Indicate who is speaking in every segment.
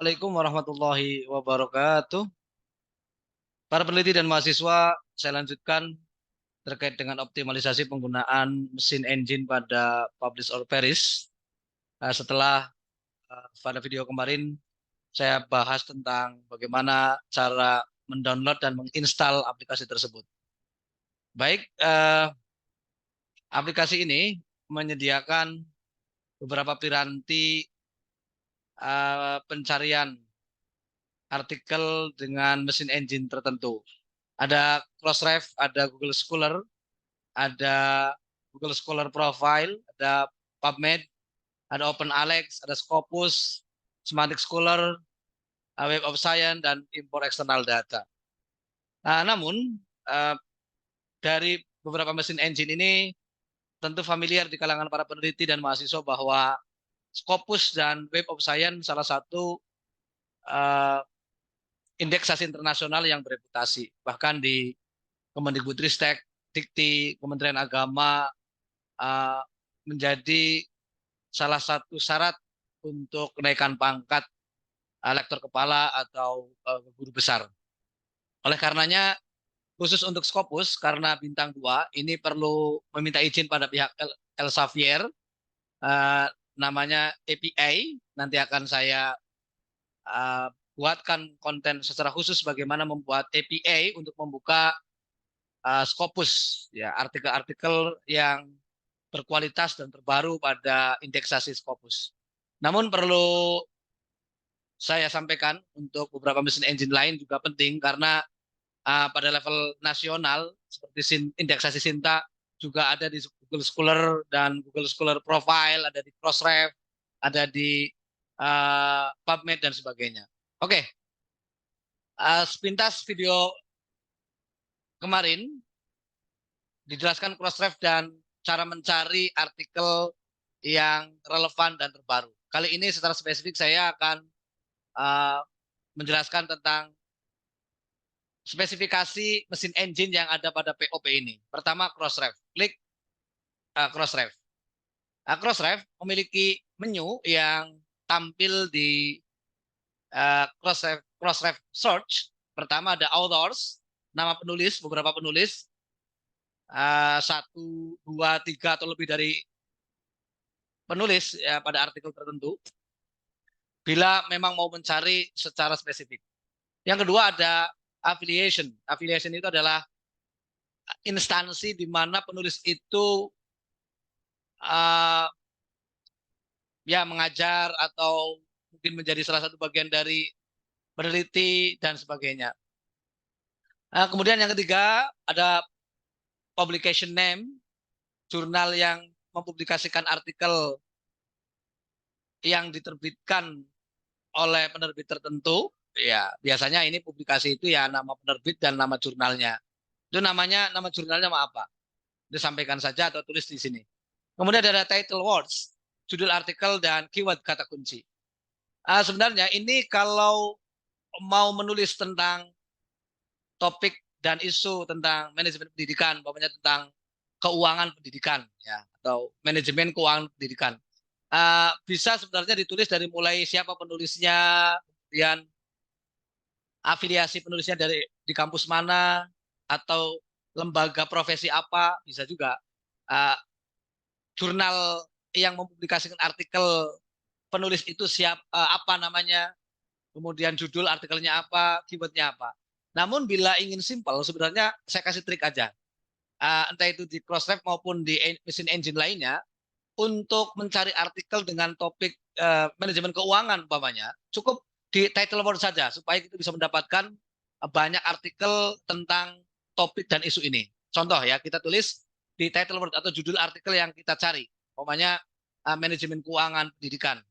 Speaker 1: Assalamualaikum warahmatullahi wabarakatuh. Para peneliti dan mahasiswa, saya lanjutkan terkait dengan optimalisasi penggunaan mesin engine pada Publish or Perish. Setelah pada video kemarin, saya bahas tentang bagaimana cara mendownload dan menginstal aplikasi tersebut. Baik, aplikasi ini menyediakan beberapa piranti pencarian artikel dengan mesin engine tertentu. Ada Crossref, ada Google Scholar, ada Google Scholar Profile, ada PubMed, ada OpenAlex, ada Scopus, Semantic Scholar, Web of Science, dan import eksternal data. Namun, uh, dari beberapa mesin engine ini tentu familiar di kalangan para peneliti dan mahasiswa bahwa Scopus dan Web of Science salah satu uh, indeksasi internasional yang bereputasi. Bahkan di Kemendikbudristek, Dikti, Kementerian Agama uh, menjadi salah satu syarat untuk kenaikan pangkat lektor kepala atau guru besar. Oleh karenanya, khusus untuk Scopus, karena bintang 2, ini perlu meminta izin pada pihak Elsevier, uh, namanya API. Nanti akan saya buatkan konten secara khusus bagaimana membuat API untuk membuka Scopus, ya, artikel-artikel yang berkualitas dan terbaru pada indeksasi Scopus. Namun perlu saya sampaikan untuk beberapa mesin engine lain juga penting karena pada level nasional seperti indeksasi Sinta juga ada di Google Scholar dan Google Scholar Profile, ada di Crossref, ada di PubMed dan sebagainya. Oke, sepintas video kemarin dijelaskan Crossref dan cara mencari artikel yang relevan dan terbaru. Kali ini secara spesifik saya akan menjelaskan tentang spesifikasi mesin engine yang ada pada POP ini. Pertama, Crossref. Klik Crossref. Crossref memiliki menu yang tampil di Crossref Search. Pertama ada authors, nama penulis, beberapa penulis, 1, 2, 3 atau lebih dari penulis ya, pada artikel tertentu. Bila memang mau mencari secara spesifik. Yang kedua ada affiliation. Affiliation itu adalah instansi di mana penulis itu ya mengajar atau mungkin menjadi salah satu bagian dari peneliti dan sebagainya. Kemudian yang ketiga ada publication name, jurnal yang mempublikasikan artikel yang diterbitkan oleh penerbit tertentu. Ya, biasanya ini publikasi itu ya nama penerbit dan nama jurnalnya. Itu namanya, nama jurnalnya apa? Disampaikan saja atau tulis di sini. Kemudian ada title words, judul artikel dan keyword kata kunci. Sebenarnya ini kalau mau menulis tentang topik dan isu tentang manajemen pendidikan, umpamanya tentang keuangan pendidikan, ya, atau manajemen keuangan pendidikan, bisa sebenarnya ditulis dari mulai siapa penulisnya, kemudian afiliasi penulisnya dari di kampus mana atau lembaga profesi apa, bisa juga jurnal yang mempublikasikan artikel penulis itu apa namanya, kemudian judul artikelnya apa, keywordnya apa. Namun bila ingin simpel, sebenarnya saya kasih trik aja. Entah itu di Crossref maupun di mesin engine lainnya, untuk mencari artikel dengan topik manajemen keuangan umpamanya, cukup di title word saja supaya kita bisa mendapatkan banyak artikel tentang topik dan isu ini. Contoh ya, kita tulis di title word atau judul artikel yang kita cari, umpamanya manajemen keuangan pendidikan.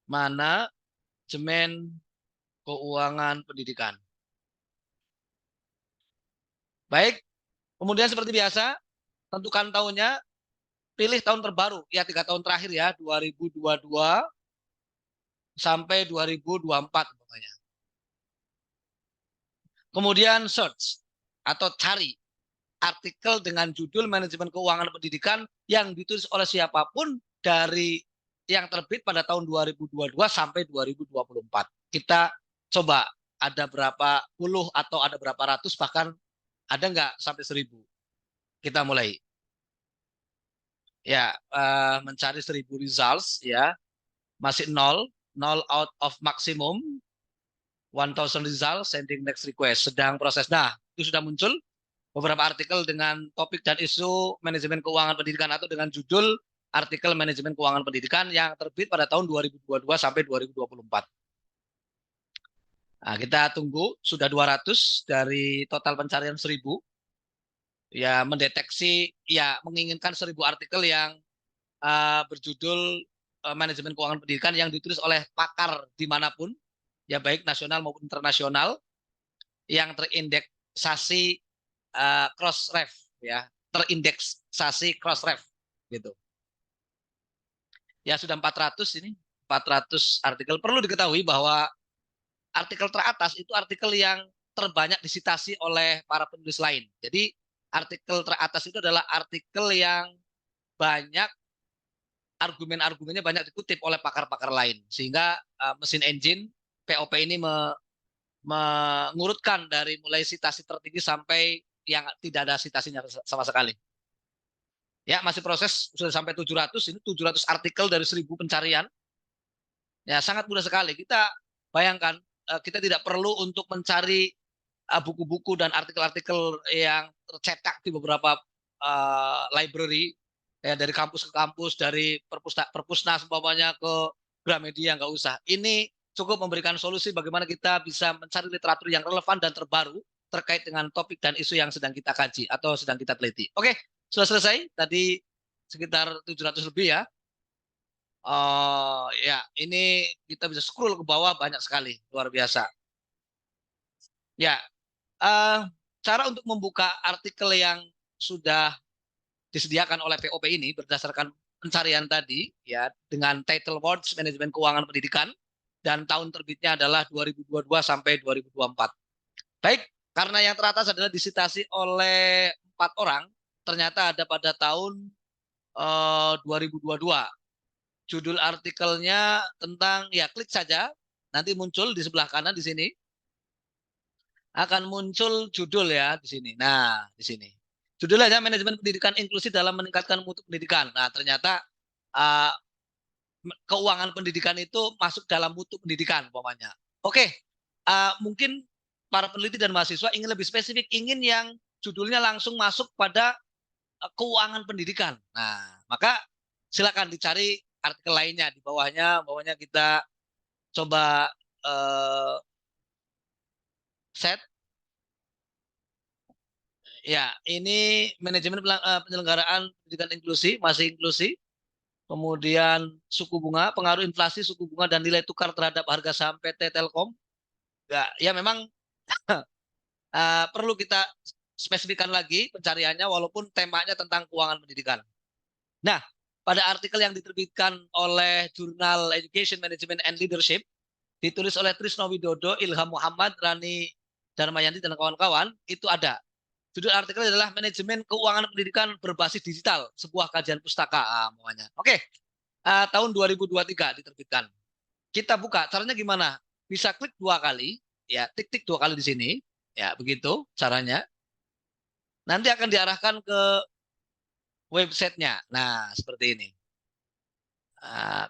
Speaker 1: Manajemen keuangan pendidikan. Baik, kemudian seperti biasa, tentukan tahunnya, pilih tahun terbaru, ya 3 tahun terakhir ya, 2022 sampai 2024 pokoknya. Kemudian search atau cari artikel dengan judul manajemen keuangan pendidikan yang ditulis oleh siapapun dari yang terbit pada tahun 2022 sampai 2024. kita coba ada berapa puluh atau ada berapa ratus, bahkan ada nggak sampai 1000. Kita mulai. Ya, mencari 1000 results ya, masih nol out of maximum, 1000 results, sending next request, sedang proses. Nah, itu sudah muncul beberapa artikel dengan topik dan isu manajemen keuangan pendidikan atau dengan judul artikel manajemen keuangan pendidikan yang terbit pada tahun 2022 sampai 2024. Nah, kita tunggu, sudah 200 dari total pencarian 1000. Ya, mendeteksi, ya menginginkan 1000 artikel yang berjudul manajemen keuangan pendidikan yang ditulis oleh pakar dimanapun, ya baik nasional maupun internasional, yang terindeksasi cross-ref, ya terindeksasi cross-ref gitu. Ya sudah 400 ini, 400 artikel. Perlu diketahui bahwa artikel teratas itu artikel yang terbanyak disitasi oleh para penulis lain. Jadi artikel teratas itu adalah artikel yang banyak argumen-argumennya banyak dikutip oleh pakar-pakar lain, sehingga mesin engine POP ini mengurutkan dari mulai citasi tertinggi sampai yang tidak ada citasinya sama sekali. Ya, masih proses, sudah sampai 700, ini 700 artikel dari 1000 pencarian. Ya, sangat mudah sekali. Kita bayangkan, kita tidak perlu untuk mencari buku-buku dan artikel-artikel yang tercetak di beberapa library, ya, dari kampus ke kampus, dari perpusnas umpamanya ke Gramedia, nggak usah. Ini cukup memberikan solusi bagaimana kita bisa mencari literatur yang relevan dan terbaru terkait dengan topik dan isu yang sedang kita kaji atau sedang kita teliti. Oke, sudah selesai. Tadi sekitar 700 lebih ya. Ya, ini kita bisa scroll ke bawah, banyak sekali, luar biasa. Ya, cara untuk membuka artikel yang sudah disediakan oleh POP ini berdasarkan pencarian tadi, ya, dengan title words manajemen keuangan pendidikan, dan tahun terbitnya adalah 2022 sampai 2024. Baik, karena yang teratas adalah disitasi oleh 4 orang, ternyata ada pada tahun 2022. Judul artikelnya tentang, ya klik saja, nanti muncul di sebelah kanan di sini. Akan muncul judul ya di sini. Nah, di sini. Judulnya manajemen pendidikan inklusif dalam meningkatkan mutu pendidikan. Nah, ternyata uh, keuangan pendidikan itu masuk dalam mutu pendidikan umpamanya. Oke, mungkin para peneliti dan mahasiswa ingin lebih spesifik, ingin yang judulnya langsung masuk pada keuangan pendidikan. Nah, maka silakan dicari artikel lainnya di bawahnya. Bawahnya kita coba set. Ya, ini manajemen penyelenggaraan pendidikan inklusi, masih inklusi. Kemudian suku bunga, pengaruh inflasi, suku bunga dan nilai tukar terhadap harga saham PT Telkom. Ya, ya memang perlu kita spesifikkan lagi pencariannya walaupun temanya tentang keuangan pendidikan. Nah, pada artikel yang diterbitkan oleh Jurnal Education Management and Leadership, ditulis oleh Trisno Widodo, Ilham Muhammad, Rani Darmayanti dan kawan-kawan, itu ada. Judul artikel adalah manajemen keuangan pendidikan berbasis digital, sebuah kajian pustaka namanya. Oke, tahun 2023 diterbitkan. Kita buka, caranya gimana? Bisa klik 2 kali, ya, tik-tik 2 kali di sini, ya, begitu caranya. Nanti akan diarahkan ke websitenya. Nah, seperti ini.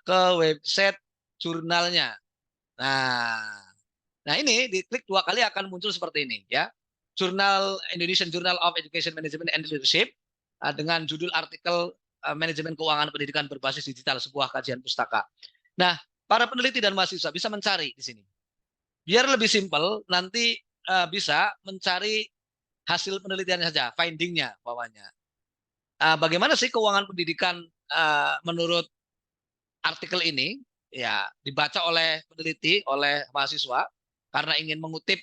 Speaker 1: Ke website jurnalnya. Nah, nah ini diklik 2 kali akan muncul seperti ini, ya. Jurnal Indonesian Journal of Education Management and Leadership dengan judul artikel manajemen keuangan pendidikan berbasis digital, sebuah kajian pustaka. Nah, para peneliti dan mahasiswa bisa mencari di sini. Biar lebih simpel, nanti bisa mencari hasil penelitiannya saja, findingnya bawahnya. Bagaimana sih keuangan pendidikan menurut artikel ini? Ya, dibaca oleh peneliti, oleh mahasiswa, karena ingin mengutip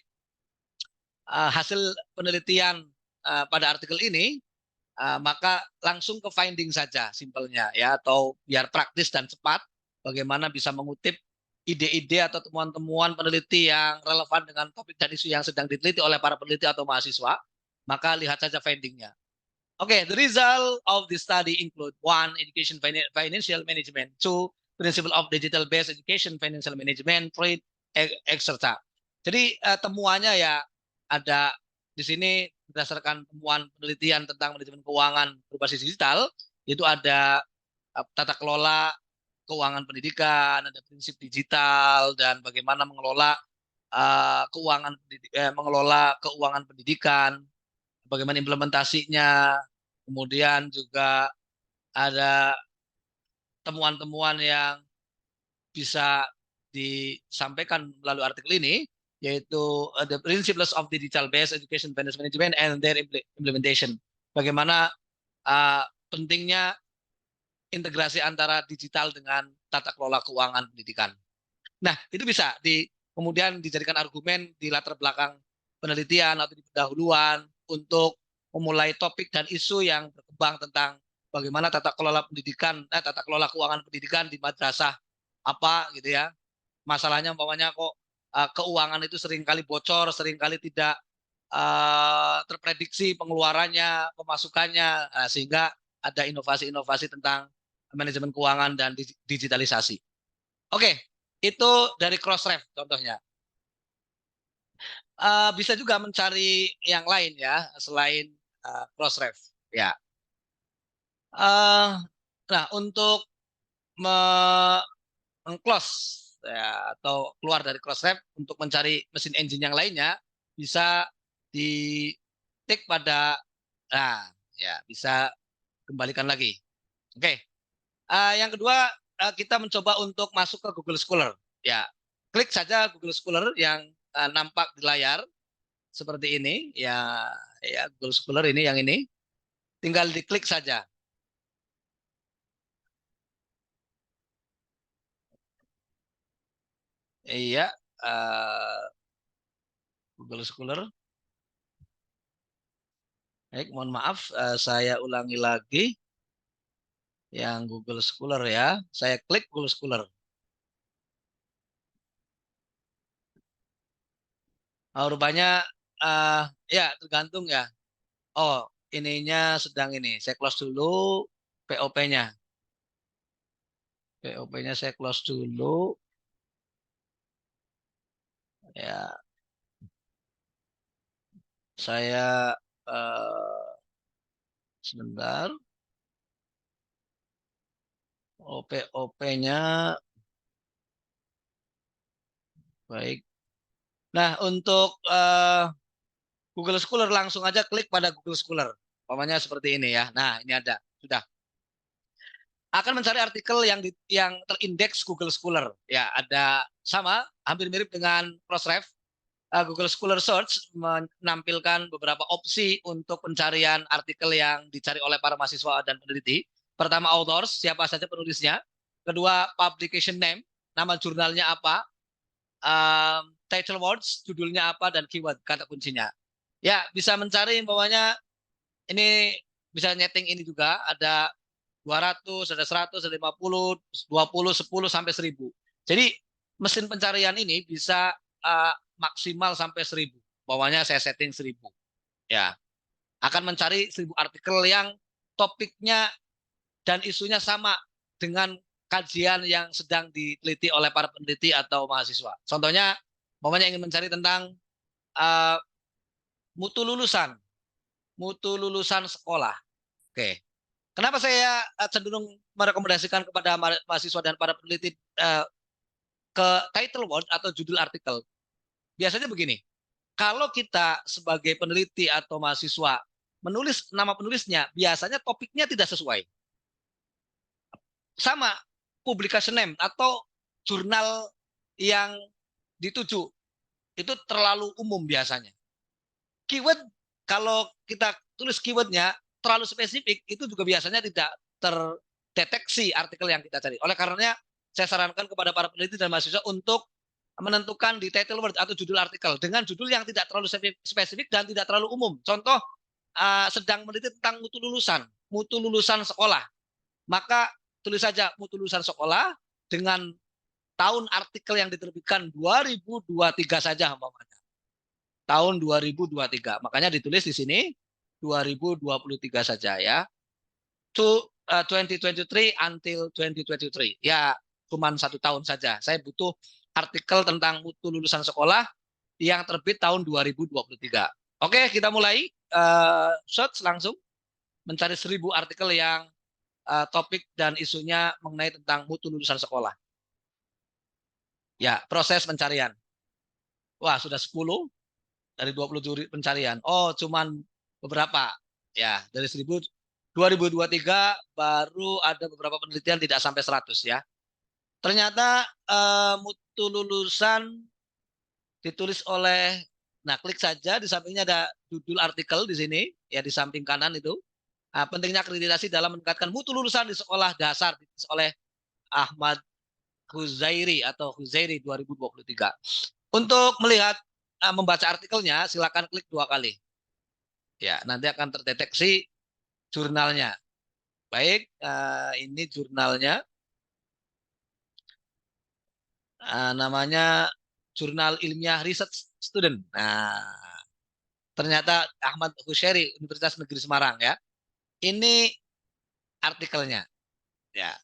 Speaker 1: hasil penelitian pada artikel ini, maka langsung ke finding saja simpelnya, ya, atau biar praktis dan cepat bagaimana bisa mengutip ide-ide atau temuan-temuan peneliti yang relevan dengan topik dan isu yang sedang diteliti oleh para peneliti atau mahasiswa, maka lihat saja findingnya. Okay, the result of the study include 1. Education financial management, 2. Principle of digital based education financial management, 3. ekserta. Jadi temuannya ya ada di sini berdasarkan temuan penelitian tentang manajemen keuangan berbasis digital, itu ada tata kelola keuangan pendidikan, ada prinsip digital dan bagaimana mengelola mengelola keuangan pendidikan, bagaimana implementasinya, kemudian juga ada temuan-temuan yang bisa disampaikan melalui artikel ini, yaitu the principles of digital based education finance management and their implementation. Bagaimana pentingnya integrasi antara digital dengan tata kelola keuangan pendidikan. Nah, itu bisa kemudian dijadikan argumen di latar belakang penelitian atau di pendahuluan untuk memulai topik dan isu yang berkembang tentang bagaimana tata kelola pendidikan, tata kelola keuangan pendidikan di madrasah apa gitu ya. Masalahnya umpamanya kok keuangan itu seringkali bocor, seringkali tidak terprediksi pengeluarannya, pemasukannya, sehingga ada inovasi-inovasi tentang manajemen keuangan dan digitalisasi. Oke, itu dari Crossref contohnya. Bisa juga mencari yang lain ya selain Crossref. Ya. Nah, untuk meng-close ya, atau keluar dari Crossref untuk mencari mesin engine yang lainnya bisa di tik pada ya bisa kembalikan lagi. Oke. Yang kedua kita mencoba untuk masuk ke Google Scholar. Ya, klik saja Google Scholar yang nampak di layar seperti ini. Ya, ya Google Scholar ini yang ini. Tinggal diklik saja. Iya, Google Scholar. Baik, mohon maaf, saya ulangi lagi yang Google Scholar ya. Saya klik Google Scholar. Rupanya ya tergantung ya. Oh, ininya sedang ini. Saya close dulu POP-nya. POP-nya saya close dulu. Ya, saya sebentar. OP-OP-nya baik. Nah, untuk Google Scholar langsung aja klik pada Google Scholar. Umpamanya seperti ini ya. Nah, ini ada. Sudah. Akan mencari artikel yang terindeks Google Scholar. Ya, ada sama, hampir mirip dengan Crossref. Google Scholar Search menampilkan beberapa opsi untuk pencarian artikel yang dicari oleh para mahasiswa dan peneliti. Pertama, authors, siapa saja penulisnya. Kedua, publication name, nama jurnalnya apa. Title words, judulnya apa, dan keyword, kata kuncinya. Ya, bisa mencari, umpamanya ini bisa nyeting ini juga, ada 200, ada 100, ada 50, 20, 10, sampai 1000. Jadi mesin pencarian ini bisa maksimal sampai 1000. Bawahnya saya setting 1000. Ya, akan mencari 1000 artikel yang topiknya dan isunya sama dengan kajian yang sedang diteliti oleh para peneliti atau mahasiswa. Contohnya, bawahnya ingin mencari tentang uh, mutu lulusan, mutu lulusan sekolah. Oke. Kenapa saya cenderung merekomendasikan kepada mahasiswa dan para peneliti ke title word atau judul artikel? Biasanya begini, kalau kita sebagai peneliti atau mahasiswa menulis nama penulisnya, biasanya topiknya tidak sesuai. Sama publication name atau jurnal yang dituju, itu terlalu umum biasanya. Keyword, kalau kita tulis keywordnya terlalu spesifik, itu juga biasanya tidak terdeteksi artikel yang kita cari. Oleh karenanya, saya sarankan kepada para peneliti dan mahasiswa untuk menentukan di title word atau judul artikel dengan judul yang tidak terlalu spesifik dan tidak terlalu umum. Contoh, sedang meneliti tentang mutu lulusan sekolah. Maka tulis saja mutu lulusan sekolah dengan tahun artikel yang diterbitkan 2023 saja umpamanya. Tahun 2023. Makanya ditulis di sini 2023 saja ya. To 2023 until 2023. Ya, cuma 1 tahun saja. Saya butuh artikel tentang mutu lulusan sekolah yang terbit tahun 2023. Oke, kita mulai search langsung mencari 1000 artikel yang topik dan isunya mengenai tentang mutu lulusan sekolah. Ya, proses pencarian. Wah, sudah 10 dari 27 pencarian. Oh, cuman beberapa. Ya, dari 2023 baru ada beberapa penelitian tidak sampai 100 ya. Ternyata mutu lulusan ditulis oleh, nah klik saja di sampingnya ada judul artikel di sini, ya di samping kanan itu. Pentingnya akreditasi dalam meningkatkan mutu lulusan di sekolah dasar ditulis oleh Ahmad Huzairi atau Huzairi 2023. Untuk melihat membaca artikelnya silakan klik 2 kali. Ya, nanti akan terdeteksi jurnalnya. Baik, ini jurnalnya. Namanya Jurnal Ilmiah Research Student. Nah, ternyata Ahmad Husairi Universitas Negeri Semarang ya. Ini artikelnya. Ya.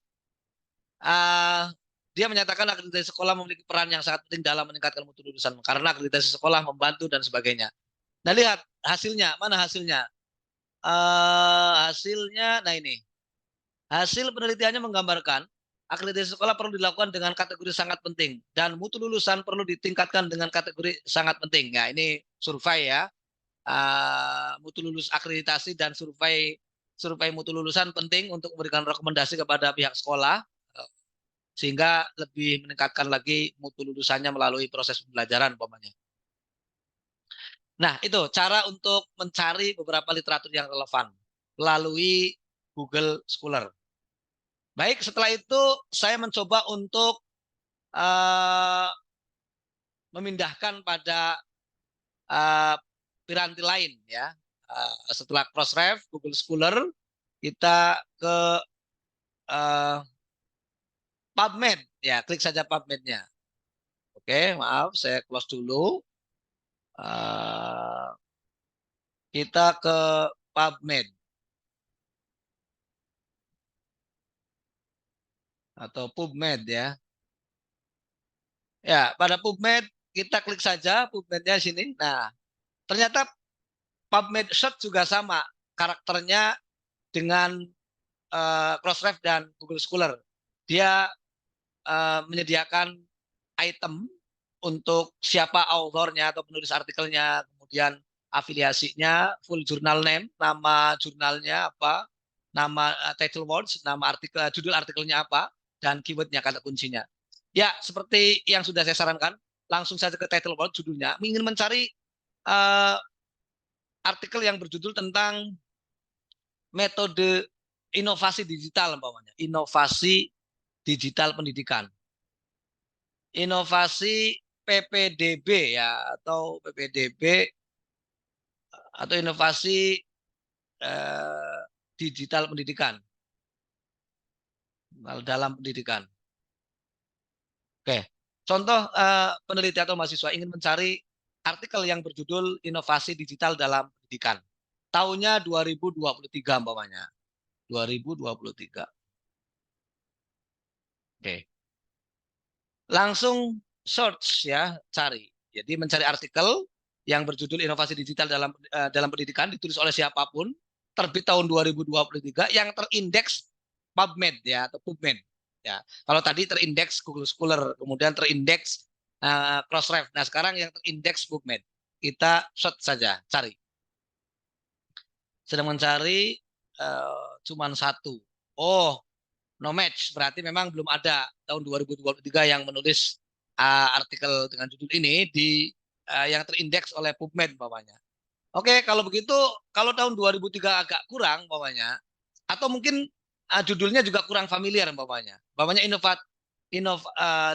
Speaker 1: Uh, dia menyatakan akreditasi sekolah memiliki peran yang sangat penting dalam meningkatkan mutu lulusan karena akreditasi sekolah membantu dan sebagainya. Nah, lihat hasilnya. Mana hasilnya? Hasilnya, nah ini. Hasil penelitiannya menggambarkan akreditasi sekolah perlu dilakukan dengan kategori sangat penting dan mutu lulusan perlu ditingkatkan dengan kategori sangat penting. Ya, ini survei ya. Mutu lulus akreditasi dan survei mutu lulusan penting untuk memberikan rekomendasi kepada pihak sekolah sehingga lebih meningkatkan lagi mutu lulusannya melalui proses pembelajaran umpamanya. Nah, itu cara untuk mencari beberapa literatur yang relevan melalui Google Scholar. Baik, setelah itu saya mencoba untuk uh, memindahkan pada piranti lain ya. Setelah Crossref, Google Scholar, kita ke uh, PubMed ya, klik saja PubMed-nya. Oke, maaf, saya close dulu. Uh, kita ke PubMed atau PubMed ya. Ya, pada PubMed kita klik saja PubMed-nya sini. Nah, ternyata PubMed Search juga sama karakternya dengan Crossref dan Google Scholar. Dia menyediakan item untuk siapa authornya atau penulis artikelnya, kemudian afiliasinya, full journal name, nama jurnalnya apa, nama title words, nama artikel, judul artikelnya apa, dan keywordnya kata kuncinya. Ya, seperti yang sudah saya sarankan, langsung saja ke title word judulnya. Ingin mencari uh, artikel yang berjudul tentang metode inovasi digital, umpamanya. Inovasi digital pendidikan. Inovasi PPDB ya atau PPDB atau inovasi eh, digital pendidikan dalam pendidikan. Oke, contoh peneliti atau mahasiswa ingin mencari artikel yang berjudul inovasi digital dalam pendidikan. Tahunnya 2023 umpamanya. 2023. Oke. Langsung search ya, cari. Jadi mencari artikel yang berjudul inovasi digital dalam pendidikan ditulis oleh siapapun, terbit tahun 2023 yang terindeks PubMed ya atau PubMed ya. Kalau tadi terindeks Google Scholar, kemudian terindeks Crossref. Nah, sekarang yang terindeks PubMed. Kita search saja, cari. Sedang mencari cuman satu. Oh, no match, berarti memang belum ada tahun 2023 yang menulis artikel dengan judul ini yang terindeks oleh PubMed umpamanya. Oke, kalau begitu kalau tahun 2003 agak kurang umpamanya atau mungkin judulnya juga kurang familiar umpamanya. Umpamanya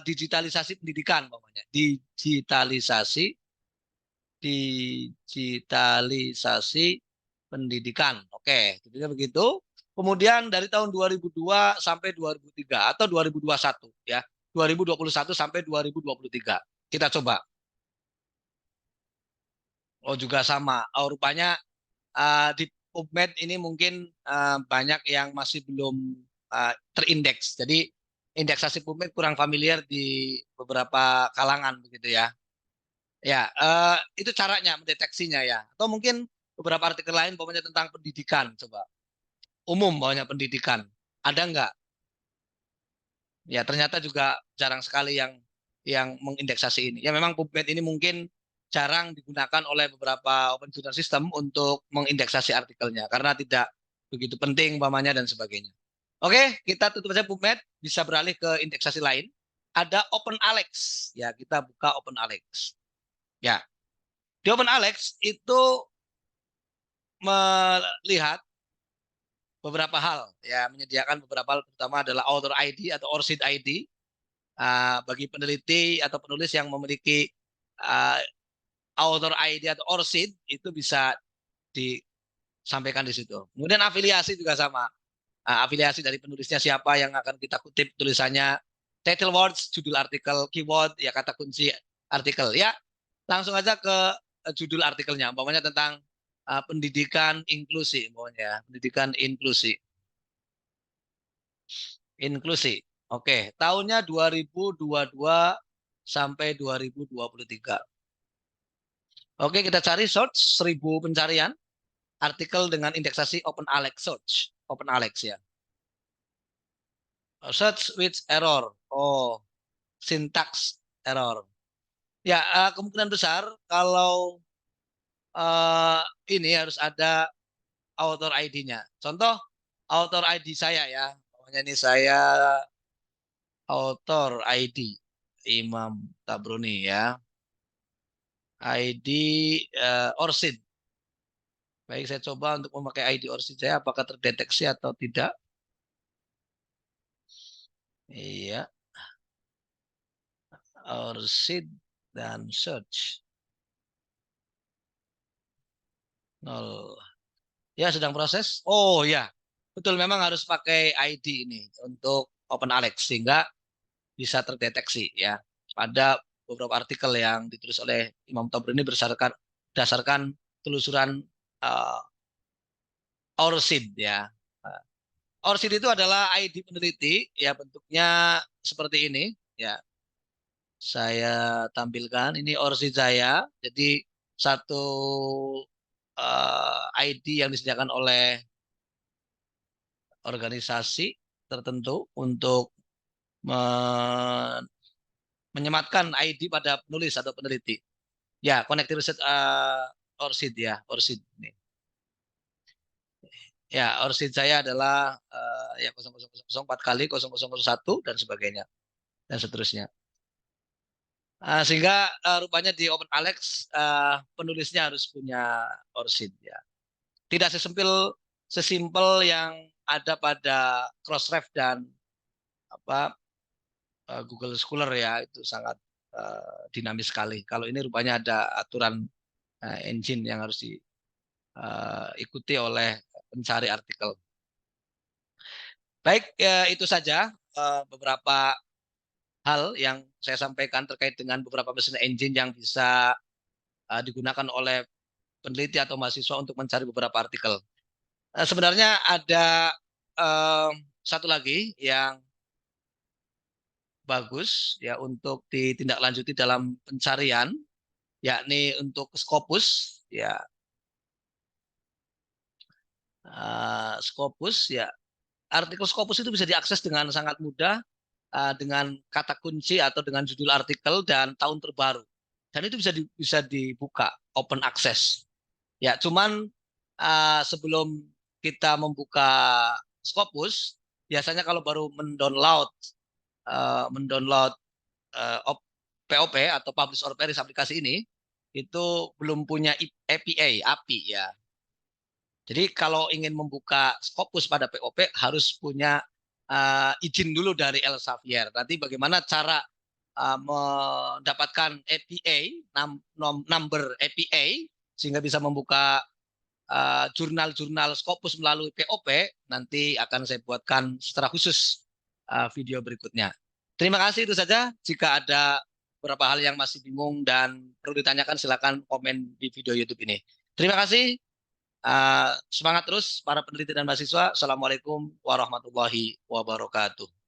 Speaker 1: digitalisasi pendidikan umpamanya. Digitalisasi pendidikan. Oke, judulnya begitu. Kemudian dari tahun 2002 sampai 2003 atau 2021 ya. 2021 sampai 2023. Kita coba. Oh juga sama. Oh, rupanya di PubMed ini mungkin banyak yang masih belum terindeks. Jadi indeksasi PubMed kurang familiar di beberapa kalangan begitu ya. Ya, itu caranya mendeteksinya ya. Atau mungkin beberapa artikel lain, pokoknya tentang pendidikan, coba. Umum, pokoknya pendidikan. Ada nggak? Ya, ternyata juga jarang sekali yang mengindeksasi ini. Ya, memang PubMed ini mungkin jarang digunakan oleh beberapa open journal system untuk mengindeksasi artikelnya karena tidak begitu penting umpamanya dan sebagainya. Oke, kita tutup saja PubMed, bisa beralih ke indeksasi lain. Ada OpenAlex. Ya, kita buka OpenAlex. Ya, di OpenAlex itu melihat beberapa hal, ya, menyediakan beberapa hal, pertama adalah author ID atau ORCID ID. Bagi peneliti atau penulis yang memiliki uh, author ID atau ORCID itu bisa disampaikan di situ. Kemudian afiliasi juga sama. Afiliasi dari penulisnya siapa yang akan kita kutip tulisannya, title words, judul artikel, keyword, ya kata kunci artikel. Ya, langsung aja ke judul artikelnya, umpamanya tentang pendidikan inklusi, umpamanya pendidikan inklusi. Inklusi. Oke, tahunnya 2022 sampai 2023. Oke, kita cari search 1000 pencarian artikel dengan indeksasi OpenAlex search. OpenAlex ya. Search with error. Oh, syntax error. Ya, kemungkinan besar kalau eh, ini harus ada author ID-nya. Contoh author ID saya ya. Pokoknya ini saya author ID Imam Tabroni ya. ID Orsid. Baik, saya coba untuk memakai ID Orsid saya apakah terdeteksi atau tidak. Iya, Orsid dan search. Nol. Ya, sedang proses. Oh ya, betul memang harus pakai ID ini untuk OpenAlex sehingga bisa terdeteksi ya. Pada beberapa artikel yang ditulis oleh Imam Tabrani berdasarkan telusuran uh, ORCID ya. ORCID itu adalah ID peneliti ya, bentuknya seperti ini ya. Saya tampilkan ini ORCID saya. Jadi satu ID yang disediakan oleh organisasi tertentu untuk menyematkan ID pada penulis atau peneliti. Ya, Connected Research ORCID ya, ORCID ini. Ya, ORCID saya adalah ya 0004 kali 0001 dan sebagainya dan seterusnya. Sehingga rupanya di OpenAlex penulisnya harus punya ORCID ya. Tidak sesimpel yang ada pada Crossref dan apa Google Scholar ya, itu sangat dinamis sekali. Kalau ini rupanya ada aturan engine yang harus diikuti oleh pencari artikel. Baik, ya, itu saja beberapa hal yang saya sampaikan terkait dengan beberapa mesin engine yang bisa digunakan oleh peneliti atau mahasiswa untuk mencari beberapa artikel. Sebenarnya ada satu lagi yang bagus ya untuk ditindaklanjuti dalam pencarian, yakni untuk Scopus ya. Scopus ya, artikel Scopus itu bisa diakses dengan sangat mudah dengan kata kunci atau dengan judul artikel dan tahun terbaru, dan itu bisa dibuka open access ya. Cuman sebelum kita membuka Scopus, biasanya kalau baru mendownload POP atau Publish or Perish aplikasi ini, itu belum punya API ya. Jadi kalau ingin membuka Scopus pada POP harus punya izin dulu dari Elsevier. Nanti bagaimana cara mendapatkan API, number API, sehingga bisa membuka jurnal-jurnal Scopus melalui POP, nanti akan saya buatkan secara khusus video berikutnya. Terima kasih, itu saja. Jika ada beberapa hal yang masih bingung dan perlu ditanyakan, silakan komen di video YouTube ini. Terima kasih. Semangat terus para peneliti dan mahasiswa. Assalamualaikum warahmatullahi wabarakatuh.